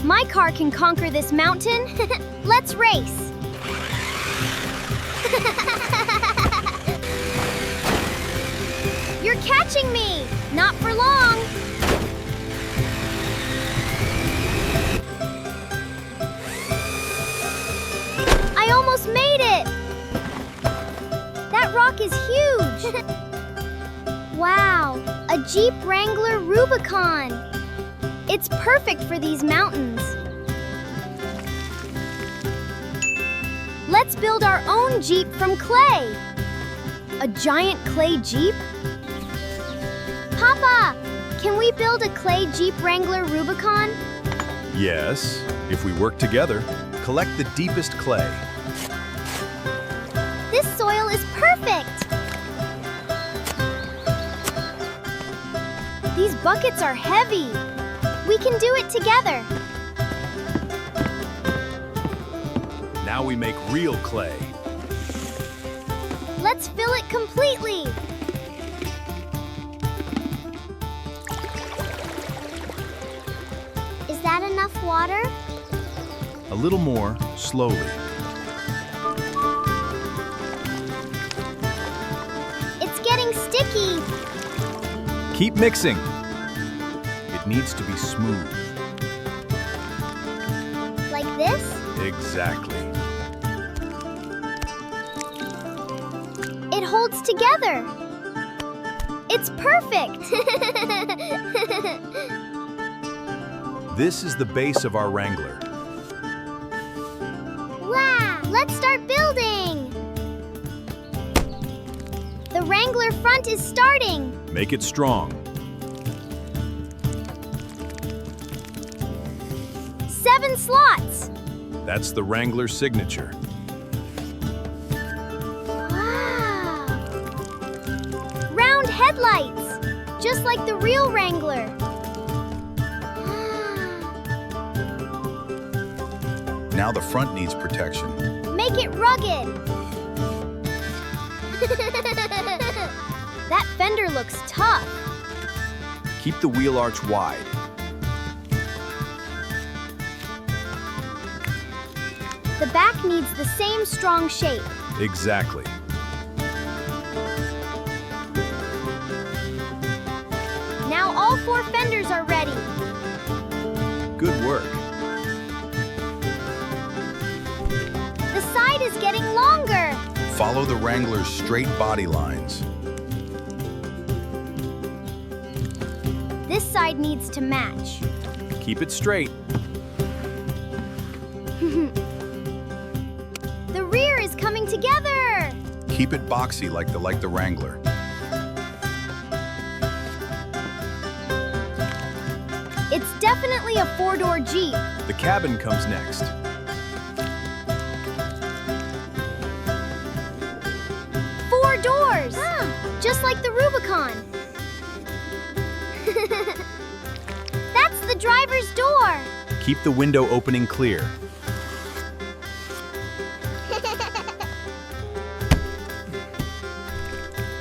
My car can conquer this mountain. Let's race. You're catching me! Not for long! I almost made it! That rock is huge! Wow, a Jeep Wrangler Rubicon! It's perfect for these mountains. Let's build our own Jeep from clay. A giant clay Jeep? Papa, can we build a clay Jeep Wrangler Rubicon? Yes, if we work together. Collect the deepest clay. This soil is perfect! These buckets are heavy. We can do it together. Now we make real clay. Let's fill it completely. Is that enough water? A little more, slowly. It's getting sticky. Keep mixing. It needs to be smooth. Like this? Exactly. It holds together. It's perfect. This is the base of our Wrangler. Wow! Let's start building. The Wrangler front is starting. Make it strong. 7 slots. That's the Wrangler signature. Wow! Round headlights, just like the real Wrangler. Now the front needs protection. Make it rugged. That fender looks tough. Keep the wheel arch wide. The back needs the same strong shape. Exactly. Now all 4 fenders are ready. Good work. The side is getting longer. Follow the Wrangler's straight body lines. This side needs to match. Keep it straight. The rear is coming together. Keep it boxy like the Wrangler. It's definitely a 4-door Jeep. The cabin comes next. 4 doors. Just like the Rubicon. That's the driver's door. Keep the window opening clear.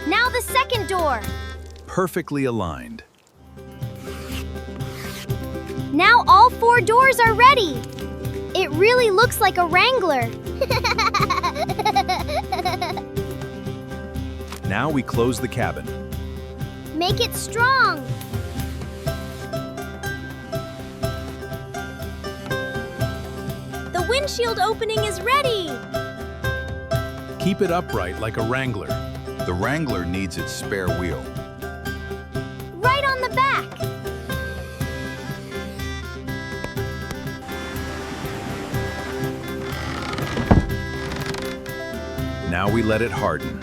Now the second door. Perfectly aligned. Now all 4 doors are ready. It really looks like a Wrangler. Now we close the cabin. Make it strong. The windshield opening is ready. Keep it upright like a Wrangler. The Wrangler needs its spare wheel. Right on the back. Now we let it harden.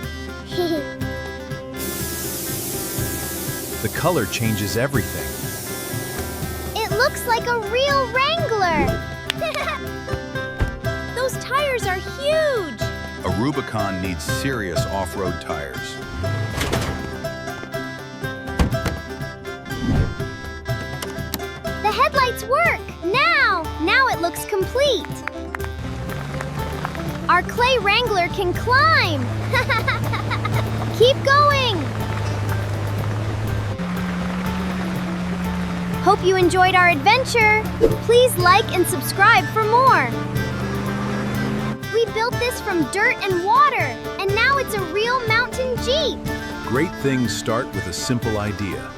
The color changes everything. It looks like a real Wrangler. Those tires are huge. A Rubicon needs serious off-road tires. The headlights work. Now it looks complete. Our clay Wrangler can climb. Keep going. Hope you enjoyed our adventure. Please like and subscribe for more. We built this from dirt and water, and now it's a real mountain Jeep. Great things start with a simple idea.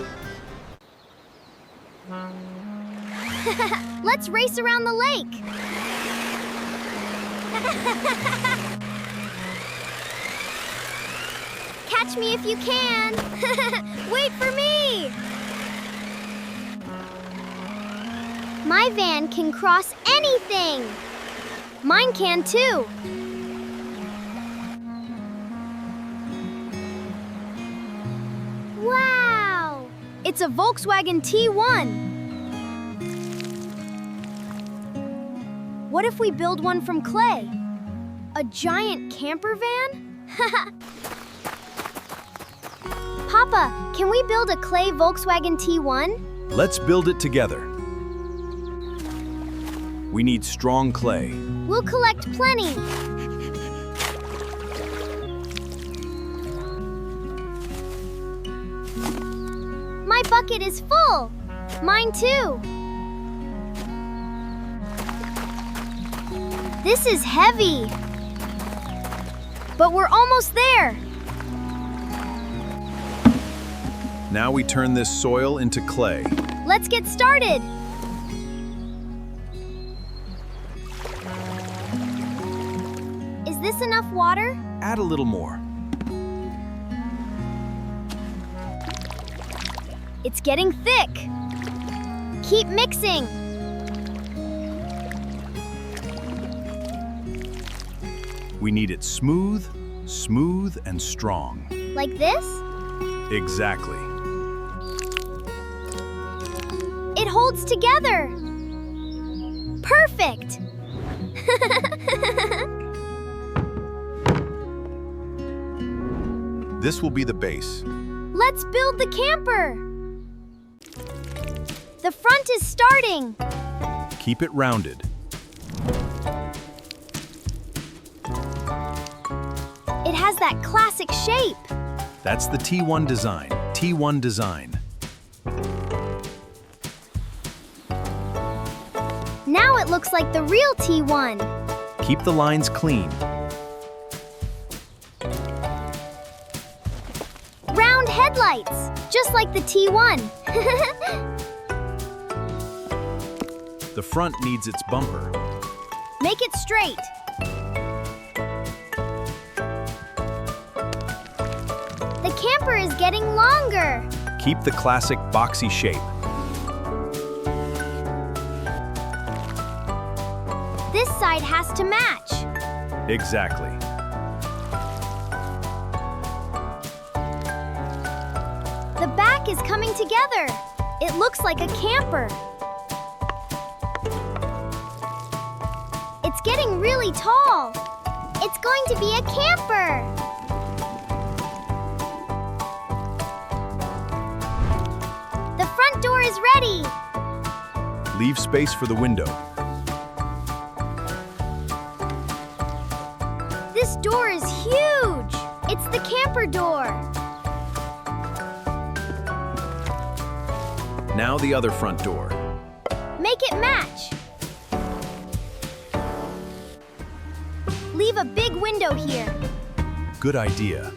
Let's race around the lake. Catch me if you can. Wait for me. My van can cross anything. Mine can too. Wow! It's a Volkswagen T1. What if we build one from clay? A giant camper van? Papa, can we build a clay Volkswagen T1? Let's build it together. We need strong clay. We'll collect plenty. My bucket is full. Mine too. This is heavy. But we're almost there. Now we turn this soil into clay. Let's get started. Is this enough water? Add a little more. It's getting thick. Keep mixing. We need it smooth, smooth, and strong. Like this? Exactly. It holds together. Perfect. This will be the base. Let's build the camper. The front is starting. Keep it rounded. It has that classic shape. That's the T1 design. T1 design. Now it looks like the real T1. Keep the lines clean. Round headlights, just like the T1. The front needs its bumper. Make it straight. The camper is getting longer. Keep the classic boxy shape. This side has to match. Exactly. The back is coming together. It looks like a camper. It's getting really tall. It's going to be a camper. The front door is ready. Leave space for the window. This door is huge. It's the camper door. Now the other front door. Make it match. Leave a big window here. Good idea.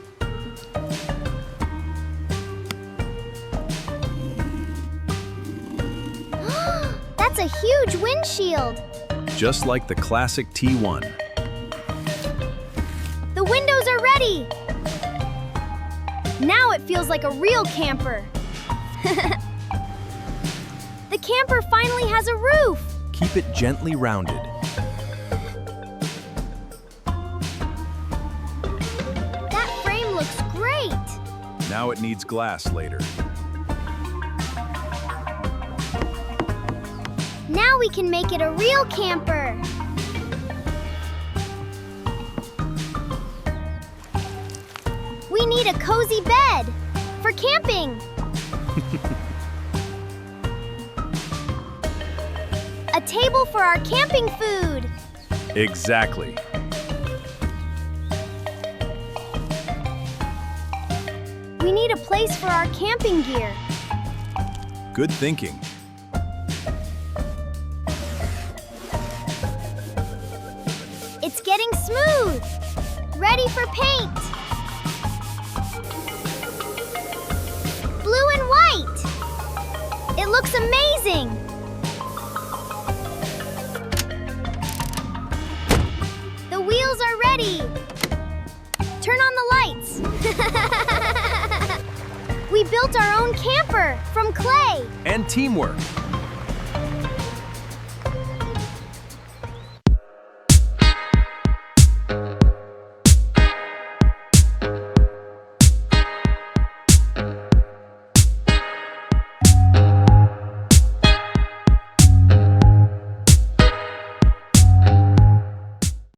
That's a huge windshield. Just like the classic T1. The windows are ready. Now it feels like a real camper. The camper finally has a roof. Keep it gently rounded. That frame looks great. Now it needs glass later. Now we can make it a real camper. We need a cozy bed for camping. A table for our camping food. Exactly. We need a place for our camping gear. Good thinking. It's getting smooth. Ready for paint. Blue and white. It looks amazing. The wheels are ready. Turn on the lights. We built our own camper from clay. And teamwork.